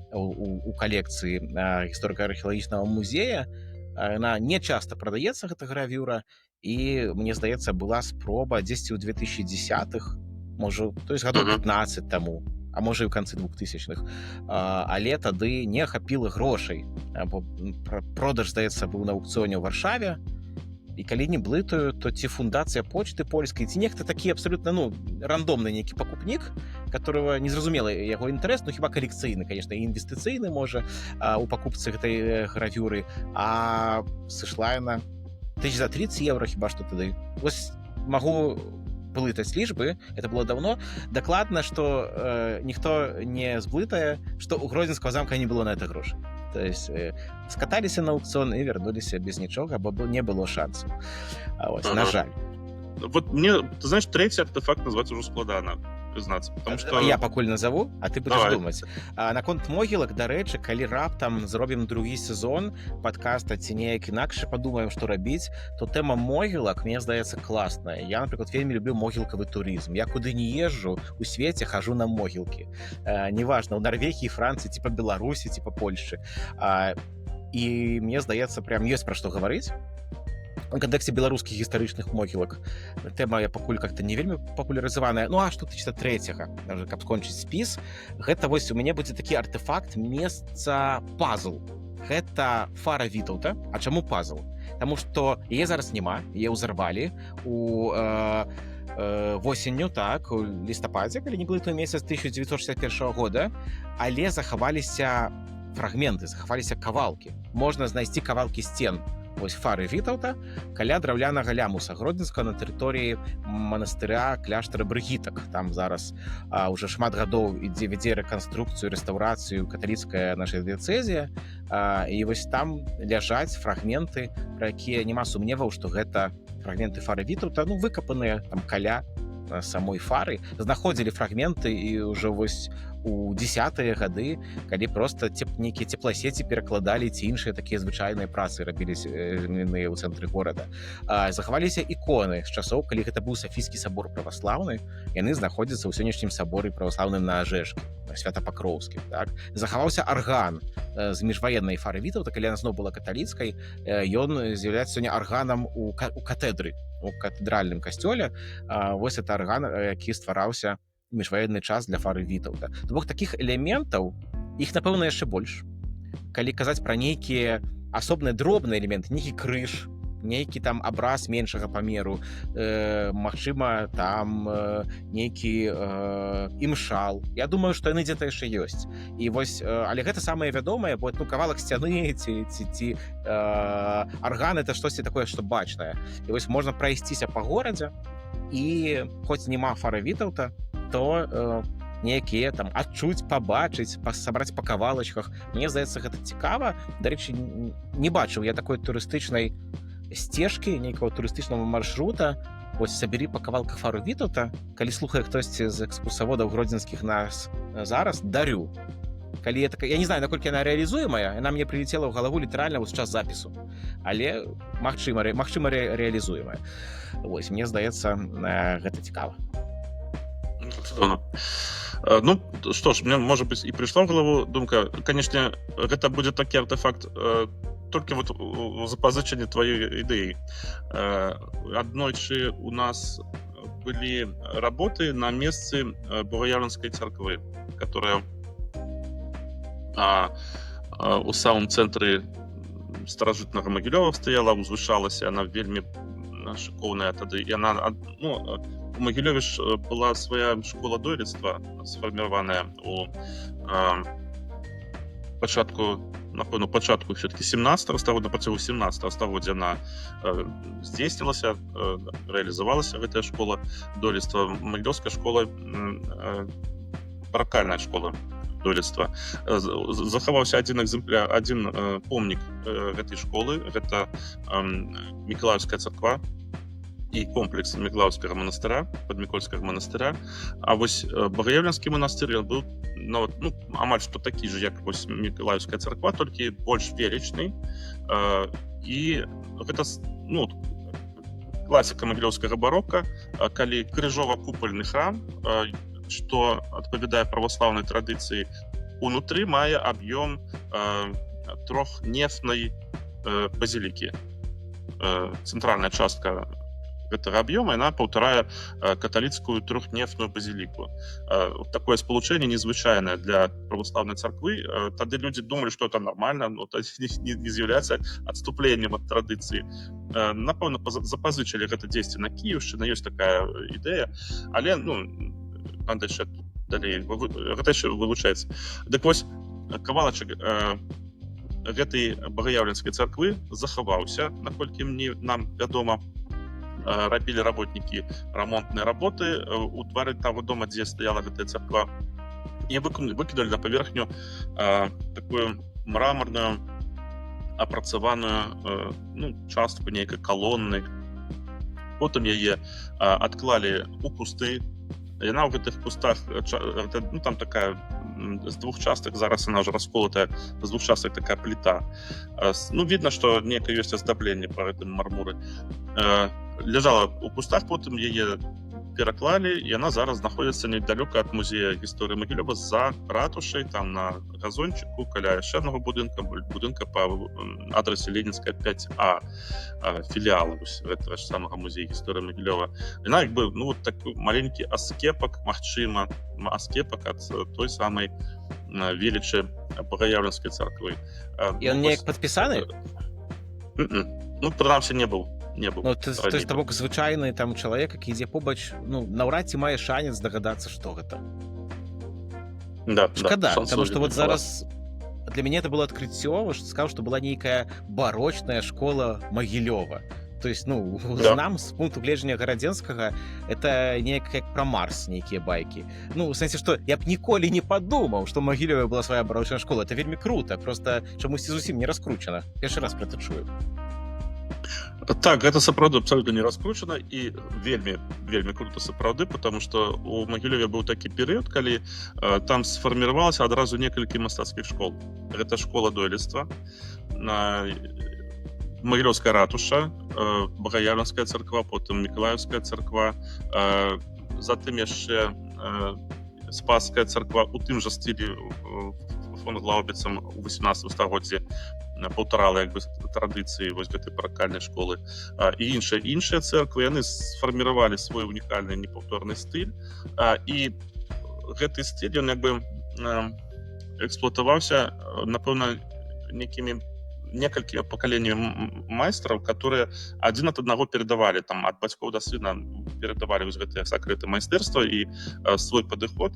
у калекцыі гісторыка-археалагічнага музея. Яна не часта прадаецца, гэта гравюра, і, мне здаецца, была спроба дзесьці ў 2010-х, можа, то есть гадоў 15 таму, а можа і ў канцы 2000-х, але тады не хапіла грошай, бо продаж, здаецца, быў на аукцыёне ў Варшаве, і калі не блытаю, то ці фундацыя почты польскай, ці нехта такі абсалютна, ну, рандомны нейкі пакупнік, которого незразумела яго інтарэс, ну, хіба калекцыйны, конечно, і інвестыцыйны, можа, у пакупцы гэтай гравюры, а сышла яна за 30 евро, хіба што тады. Вось магу блытаць лічбы, это было давно. Дакладна, што ніхто не зблытае, што ў Гродзенскага замка не было на это грошай. То есть скаталіся на аукцыён і вярнуліся без нічога, бо не было шансаў. На жаль. Вот мне, ты знаешь, 3-й артефакт назваць ужо складана, прызнацца, потому что... Я пакуль назову, а ты будешь думаць. Наконт могілак, дарэчы, калі раптам зробім другі сезон падкаста ці неяк інакш падумаем, што рабіць, то тэма могілак, мне здаецца, класная. Я, напрыклад, вельмі люблю могілкавы турызм. Я куды не езджу, у свеце хожу на могілкі. Неважна, у Норвегіі, Францыі, ці па Беларусі, ці па Польшчы. І мне здаецца, прям ёсць пра што гаварыць. У кантэксце беларускіх гістарычных могілак тэма я пакуль как-то не вельмі папулярызаваная. Ну а што тычыцца 3-го, каб скончыць спіс, гэта вось у мяне будзе такі артефакт, месца пазл. Гэта фара Вітаўта. А чаму пазл? Таму што яе зараз няма, яе ўзарвалі у восенню, так, у лістападзе, калі не блытаю, месяц 1961 года, але захаваліся фрагменты, захаваліся кавалкі. Можна знайсці кавалкі сцен вось фары Вітаўта каля драўлянага лямуса Гродзенскага на тэрыторыі манастыря кляштара Брыгітак. Там зараз уже шмат гадоў вядзе рэканструкцыю, рэстаўрацыю каталіцкая наша дыяцэзія, і вось там ляжаць фрагменты, пра якія няма сумневаў, што гэта фрагменты фары Вітаўта, ну, выкапаныя там каля самой фары. Знаходзілі фрагменты і ўжо вось у 10-е гады, калі проста нейкія цепласеці перакладалі ці іншыя такія звычайныя працы рабіліся ў цэнтры горада. Захаваліся іконы з часоў, калі гэта быў Сафійскі сабор праваслаўны, яны знаходзяцца ў сённяшнім саборы праваслаўным на Ажэшкі, Свята-Пакроўскім. Так? Захаваўся арган з міжваеннай Фары Вітаўта, калі яна зноў была каталіцкай, ён з'яўляецца сёння арганам у катэдры, у катэдральным касцёле. Вось это арган, які ствараўся міжваенны час для Фары Вітаўта. То бок такіх элементаў, іх, напэўна, яшчэ больш. Калі казаць пра нейкія асобныя дробныя элементы, нейкі крыж, нейкі там абраз меншага памеру, магчыма, там нейкі імшал. Я думаю, што яны дзе-то яшчэ ёсць. І вось, але гэта самае вядомае, бо кавалак сцяны ці арган — это штосьці такое, што бачнае. І вось можна прайсціся па горадзе, і хоць няма Фары Вітаўта, то нейкія там адчуць, пабачыць, сабраць па кавалачках. Мне здаецца, гэта цікава. Дарэчы, не бачыў я такой турыстычнай сцежкі, нейкага турыстычнага маршрута. Вось сабяры па кавалках Фары Вітаўта. Калі слухае хтосьці з экскурсаводаў гродзенскіх нас зараз, дарю. Калі я не знаю, наколькі яна рэалізуемая, яна мне прилетела ў галаву літаральна ў час запісу. Але магчыма рэалізуемая. Вось, мне здаецца, гэта цікава. Ну, што ж, мне, можа быць, і прыйшла ў галаву думка, канешне, гэта будзе такі артефакт толькі вот у запазычанні тваёй ідэі. Аднойчы у нас былі работы на месцы Богоявленскай царквы, которая у самым цэнтры старажытнага Магілёва стаяла, узвышалася, яна вельмі шыкоўная тады. Яна, ну, у Магілёве была свая школа дойлідства, сфарміраваная у пачатку все-таки 17-го стагоддзя, на працягу 17-го стагоддзя яна здзейснілася, рэалізавалася гэтая школа дойлідства. Магілёўская школа, паракальная школа дойлідства. Захаваўся адзін экземпляр, адзін помнік гэтай школы, гэта Мікалаеўская царква і комплекс Мікалаеўскага манастыра, падмікольскага манастыра. А вось Богоявленскі манастыр, ён быў амаль што такі ж, як вось Мікалаеўская царква, толькі больш велічны. І гэта, класіка магілёўскага барока, калі крыжова-купальны храм, што адпавядае праваслаўнай традыцыі, унутры мае аб'ём трохнефнай базілікі. Цэнтральная частка гэтага аб'ёма, яна паўтарае каталіцкую трохнефную базіліку. Такое спалучэнне незвычайнае для праваслаўнай царквы. Тады людзі думалі, што это нармальна, не з'яўляецца адступленнем ад традыцыі. Напэўна, запазычылі гэта дзесьці на Кіеўшчыне, ёсць такая ідэя, але, надо яшчэ далей, гэта яшчэ вывучаецца. Дык вось, кавалачак гэтай Богоявленскай царквы захаваўся, наколькі нам вядома. Рабілі работнікі рамонтныя работы у двары таго дома, дзе стаяла гэтая царква, і выкідалі на паверхню такую мраморную апрацаваную частку нейкай калонны. Потым яе адклалі ў кусты. Яна ў гэтых кустах, там такая з двух частак, зараз она ўжо расколатая, з двух частак такая пліта. Відно, што нейкае ёсць аздабленне па гэтым мармуры. Ляжала ў кустах, потым яе пераклалі, і яна зараз знаходзіцца недалёка ад музея гісторыі Магілёва, за ратушай, там на газончыку, каля яшчэ аднаго будынка па адрасе Ленінская 5А, філіала гэтага ж самага музея гісторыі Магілёва. Яна як бы, такі маленькі аскепак, магчыма, аскепак ад той самай велічы Богоявленскай царквы. Ён неяк падпісаны? Прынамсі, не быў. То есть бок звычайны там чалавек, які ідзе побач, наўрад ці мае шанец здагадацца, што гэта. Шкада, потому што вот зараз для мяне это было адкрыццё, што сказаў, што была нейкая барочная школа Магілёва. То есть, нам з пункту гледжання гарадзенскага это неяк як пра Марс нейкія байкі. У сэнсе, што я б ніколі не падумаў, што ў Магілёве была свая барочная школа. Это вельмі крута, проста чамусьці зусім не раскручана. Першы раз пра гэта чую. Так, гэта сапраўды абсалютна не раскручана і вельмі крута сапраўды, потому што у Магілёве быў такі перыяд, калі там сфарміравалася адразу некалькі мастацкіх школ. Гэта школа дойлідства, Магілёўская ратуша, Багаяльнская царква, потым Мікалаеўская царква, затым яшчэ Спасская царква у тым жа стылі фон Глаубіцам у 18 стагоддзі паўтарала як бы традыцыі вось гэтай паракальнай школы, і іншыя цэрквы яны сфарміравалі свой унікальны непаўторны стыль, і гэты стыль ён як бы эксплуатаваўся, напэўна, некалькімі пакаленнямі майстраў, которые адзін ад аднаго перадавалі там ад бацькоў да сына, перадавалі вось гэтыя сакрэты майстэрства і свой падыход,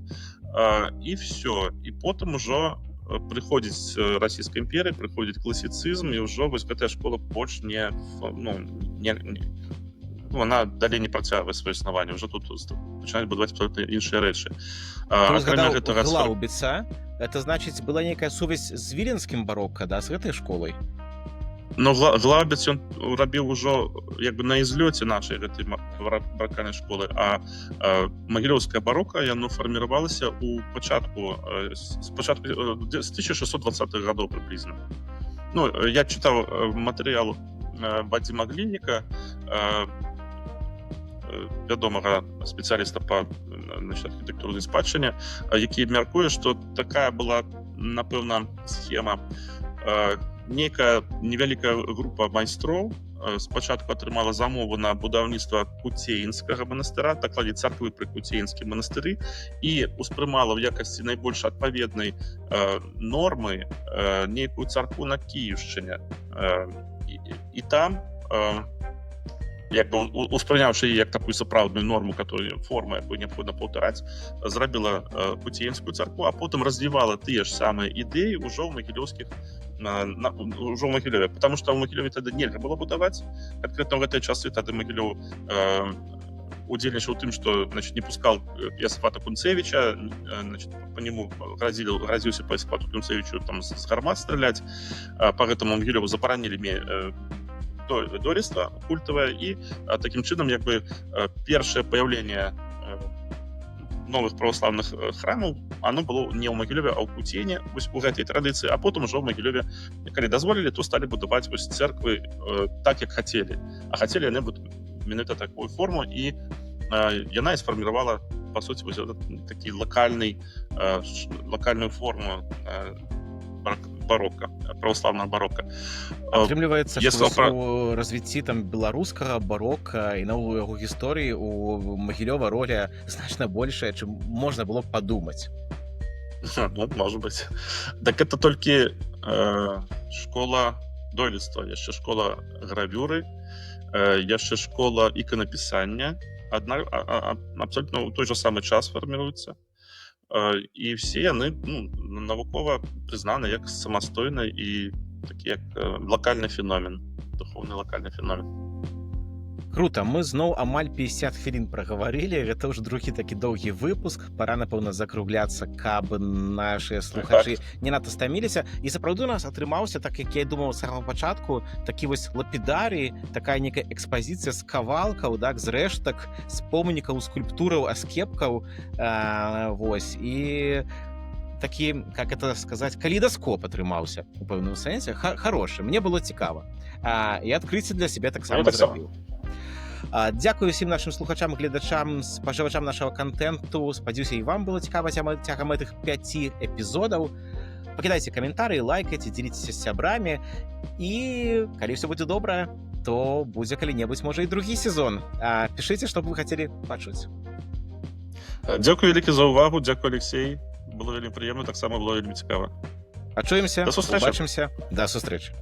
і все. І потым ужо прыходзіць расійская імперыя, прыходзіць класіцызм, і ўжо вось гэтая школа больш она далей не працягвае сваё існаванне, ўжо тут пачынаюць будаваць абсолютна іншыя рэчы. Глаубіца, это значыць была нейкая сувязь з віленскім барока, да, з гэтай школай? Но Глаубіц ён рабіў ужо як бы на ізлёце нашай гэтай баракальнай школы, а Магілёўская барока яно фарміравалася з 1620-х гадоў прыблізна. Ну, я чытаў матэрыял Вадзіма Глінніка, вядомага спецыяліста па архітэктурнай спадчыне, які мяркуе, што такая была, напэўна, схема. Нейкая невялікая група майстроў спачатку атрымала замову на будаўніцтва Куцеінскага манастыра, дакладней царквы пры Куцеінскім манастыры, і успрымала ў якасці найбольш адпаведнай нормы нейкую царкву на Кіеўшчыне. І там, як бы успрыняўшы яе як такую сапраўдную норму, форму, якую неабходна паўтараць, зрабіла Куцеінскую царкву, а потым развівала тыя ж самыя ідэі ўжо ў Магілёве, потому што ў Магілёве тады нельга было будаваць. Канкрэтна ў гэтыя часы тады Магілёў удзельнічаў у тым, што не пускал Ясафата Кунцевіча, по нему грозился по Ясафату Кунцевичу там з гармат страляць, по гэтаму Магілёву забаранілі дойлідства культавае, і такім чынам як бы першае паяўленне новых праваслаўных храмаў, оно было не ў Магілёве, а ў Куцені, вось у гэтай традыцыі, а потым ужо ў Магілёве, калі дазволілі, то сталі будаваць вось цэрквы так, як хацелі. А хацелі яны менавіта такую форму, і яна і сфарміравала, па суці, вось такі лакальную форму барока, праваслаўнага барока. Атрымліваецца, што у развіцці там беларускага барока і новую яго гісторыі у Магілёва роля значна большая, чым можна было падумаць. Ну, можа быць. Так это толькі школа дойлідства, яшчэ школа гравюры, яшчэ школа іканапісання, абсолютно ў той жа самы час фарміруецца. І все яны навукова прызнаны як самастойны і такі як лакальны феномен, духоўны лакальны феномен. Круто, мы зноў амаль 50 хвілін прагаварылі, гэта ўжо другі такі доўгі выпуск, пара, напэўна, закругляцца, каб нашыя слухачы не надта стаміліся, і сапраўды у нас атрымаўся, так як я думаў з самага пачатку, такі вось лапідарый, такая некая экспазіцыя з кавалкаў, так, з рэштак, з помнікаў, скульптураў, аскепкаў, вось, і такі, как это сказаць, калейдаскоп атрымаўся у пэўным сэнсе, хорошы, мне было цікава, і адкрыцці для сябе таксама зрабіў. Дзякую ўсім нашым слухачам, гледачам, спажывачам нашага контенту. Спадзяюся, і вам было цікава цягам гэтых 5 эпізодаў. Пакідайце каментарыі, лайкайце, дзеліцеся з сябрамі, і калі ўсё будзе добра, то будзе калі-небудзь, можа, і другі сезон. Пішыце, што б вы хацелі пачуць. Дзякую вялікі за ўвагу, дзякую, Алексей. Было вельмі прыемна, таксама было вельмі цікава. Пачуемся, да сустрэчы. Убачымся, да сустрэчы.